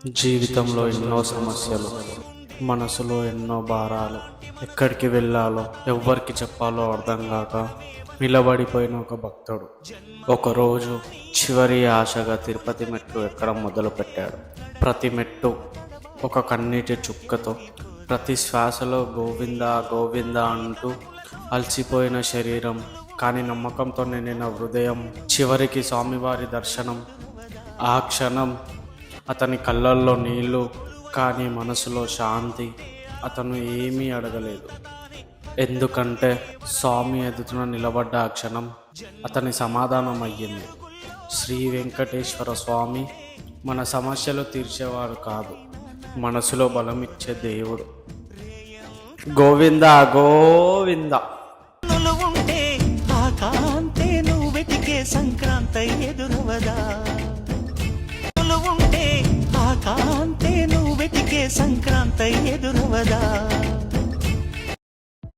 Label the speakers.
Speaker 1: జీవితంలో ఎన్నో సమస్యలు, మనసులో ఎన్నో భారాలు, ఎక్కడికి వెళ్ళాలో ఎవ్వరికి చెప్పాలో అర్థం కాక నిలబడిపోయిన ఒక భక్తుడు ఒకరోజు చివరి ఆశగా తిరుపతి మెట్లు ఎక్కడం మొదలుపెట్టాడు. ప్రతి మెట్టు ఒక కన్నీటి చుక్కతో, ప్రతి శ్వాసలో గోవిందా గోవిందా అంటూ అలసిపోయిన శరీరం కానీ నమ్మకంతో నిండిన హృదయం. చివరికి స్వామివారి దర్శనం. ఆ క్షణం అతని కళ్ళల్లో నీళ్లు, కానీ మనసులో శాంతి. అతను ఏమీ అడగలేదు, ఎందుకంటే స్వామి ఎదుట నిలబడ్డ ఆ క్షణం అతని సమాధానం అయ్యింది. శ్రీ వెంకటేశ్వర స్వామి మన సమస్యలు తీర్చేవాడు కాదు, మనసులో బలమిచ్చే దేవుడు. గోవింద గోవింద.
Speaker 2: ఉంటే ఆ కాంతే నువ్వు వెతికే సంక్రాంతి ఎదురవదా? ఉంటే ఆ కాంతే నువ్వు వెతికే సంక్రాంతి ఎదురవదా?